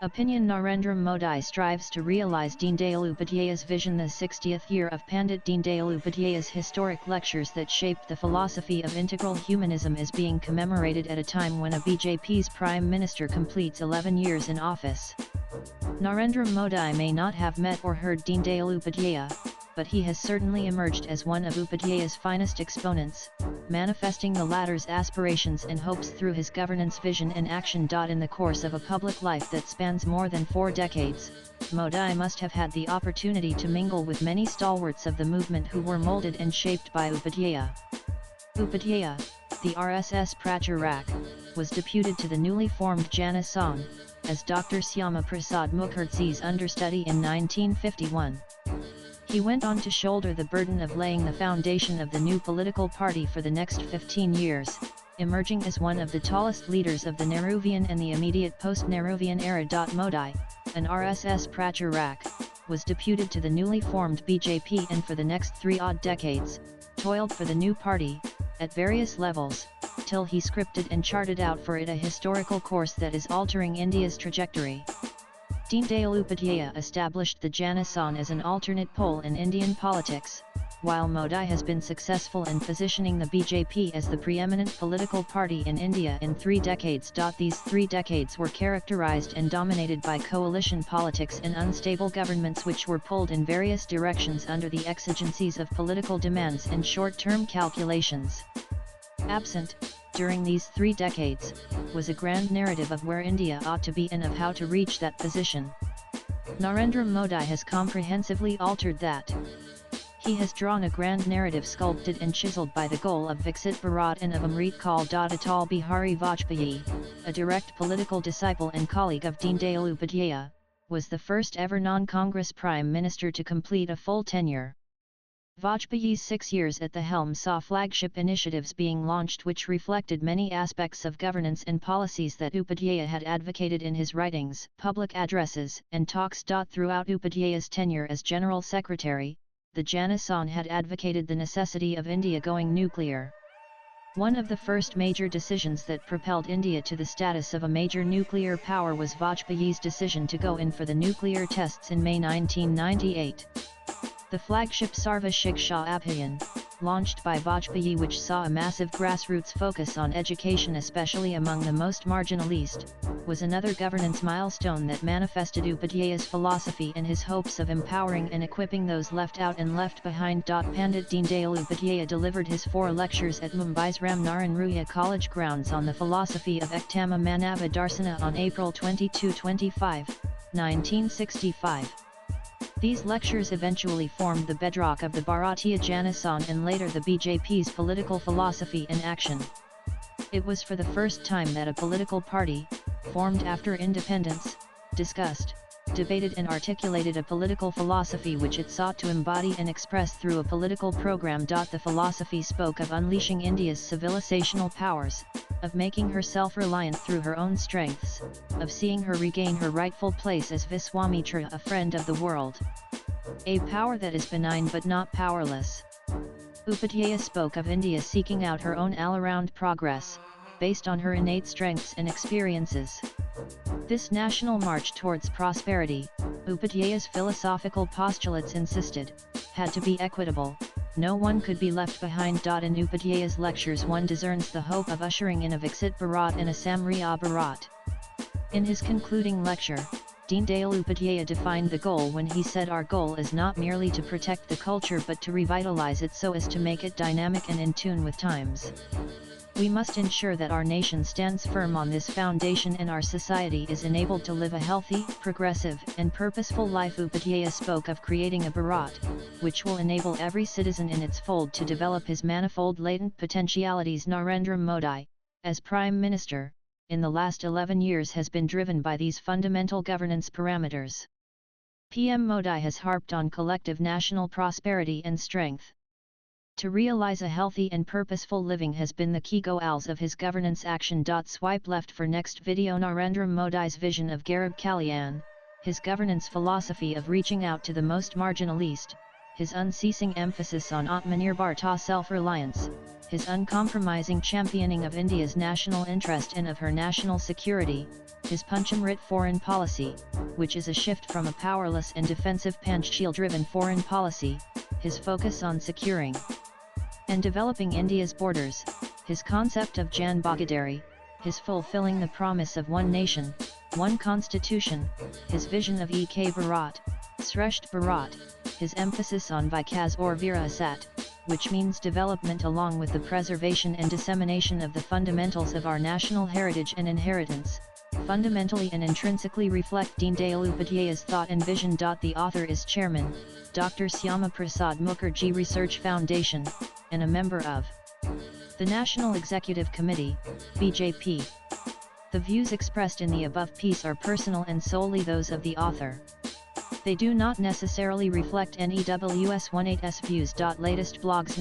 Opinion Narendra Modi strives to realize Deendayal Upadhyayas vision. The 60th year of Pandit Deendayal Upadhyayas' historic lectures that shaped the philosophy of integral humanism is being commemorated at a time when a BJP's Prime Minister completes 11 years in office. Narendra Modi may not have met or heard Deendayal Upadhyaya, but he has certainly emerged as one of Upadhyaya's finest exponents, manifesting the latter's aspirations and hopes through his governance vision and action. In the course of a public life that spans more than 4 decades, Modi must have had the opportunity to mingle with many stalwarts of the movement who were molded and shaped by Upadhyaya. Upadhyaya, the RSS Pracharak, was deputed to the newly formed Jana Sangh, as Dr. Syama Prasad Mukherjee's understudy in 1951. He went on to shoulder the burden of laying the foundation of the new political party for the next 15 years, emerging as one of the tallest leaders of the Nehruvian and the immediate post-Nehruvian era. Modi, an RSS Pracharak, was deputed to the newly formed BJP and for the next 3 odd decades, toiled for the new party, at various levels, till he scripted and charted out for it a historical course that is altering India's trajectory. Deendayal Upadhyaya established the Jana Sangh as an alternate pole in Indian politics, while Modi has been successful in positioning the BJP as the preeminent political party in India in 3 decades. These 3 decades were characterized and dominated by coalition politics and unstable governments which were pulled in various directions under the exigencies of political demands and short-term calculations. Absent, during these 3 decades, was a grand narrative of where India ought to be and of how to reach that position. Narendra Modi has comprehensively altered that. He has drawn a grand narrative sculpted and chiseled by the goal of Viksit Bharat and of Amrit Kal. Atal Bihari Vajpayee, a direct political disciple and colleague of Deendayal Upadhyaya, was the first ever non-Congress Prime Minister to complete a full tenure. Vajpayee's 6 years at the helm saw flagship initiatives being launched which reflected many aspects of governance and policies that Upadhyaya had advocated in his writings, public addresses, and talks. Throughout Upadhyaya's tenure as General Secretary, the Jana Sangh had advocated the necessity of India going nuclear. One of the first major decisions that propelled India to the status of a major nuclear power was Vajpayee's decision to go in for the nuclear tests in May 1998. The flagship Sarva Shiksha Abhiyan, launched by Vajpayee, which saw a massive grassroots focus on education especially among the most marginalized, was another governance milestone that manifested Upadhyaya's philosophy and his hopes of empowering and equipping those left out and left behind. Pandit Deendayal Upadhyaya delivered his 4 lectures at Mumbai's Ram Naran Ruya College grounds on the philosophy of Ektama Manava Darsana on April 22-25, 1965. These lectures eventually formed the bedrock of the Bharatiya Jana Sangh and later the BJP's political philosophy in action. It was for the first time that a political party, formed after independence, discussed, debated and articulated a political philosophy which it sought to embody and express through a political program. The philosophy spoke of unleashing India's civilizational powers, of making her self-reliant through her own strengths, of seeing her regain her rightful place as Viswamitra, a friend of the world. A power that is benign but not powerless. Upadhyaya spoke of India seeking out her own all-around progress, based on her innate strengths and experiences. This national march towards prosperity, Upadhyaya's philosophical postulates insisted, had to be equitable. No one could be left behind. In Upadhyaya's lectures one discerns the hope of ushering in a Viksit Bharat and a Samriya Bharat. In his concluding lecture, Deendayal Upadhyaya defined the goal when he said, "Our goal is not merely to protect the culture but to revitalize it so as to make it dynamic and in tune with times. We must ensure that our nation stands firm on this foundation and our society is enabled to live a healthy, progressive, and purposeful life." Upadhyaya spoke of creating a Bharat, which will enable every citizen in its fold to develop his manifold latent potentialities. Narendra Modi, as Prime Minister, in the last 11 years has been driven by these fundamental governance parameters. PM Modi has harped on collective national prosperity and strength. To realize a healthy and purposeful living has been the key goals of his governance action. Swipe left for next video. Narendra Modi's vision of Garib Kalyan, his governance philosophy of reaching out to the most marginalized, his unceasing emphasis on Atmanirbharta self-reliance, his uncompromising championing of India's national interest and of her national security, his Panchamrit foreign policy, which is a shift from a powerless and defensive Panchsheel-driven foreign policy, his focus on securing and developing India's borders, his concept of Jan Bhagidari, his fulfilling the promise of one nation, one constitution, his vision of Ek Bharat, Sresht Bharat, his emphasis on Vikas or Virasat, which means development along with the preservation and dissemination of the fundamentals of our national heritage and inheritance, fundamentally and intrinsically reflect Deendayal Upadhyayas thought and vision. The author is Chairman, Dr. Syama Prasad Mukherjee Research Foundation, and a member of the National Executive Committee, BJP. The views expressed in the above piece are personal and solely those of the author. They do not necessarily reflect NEWS18's views. Latest blogs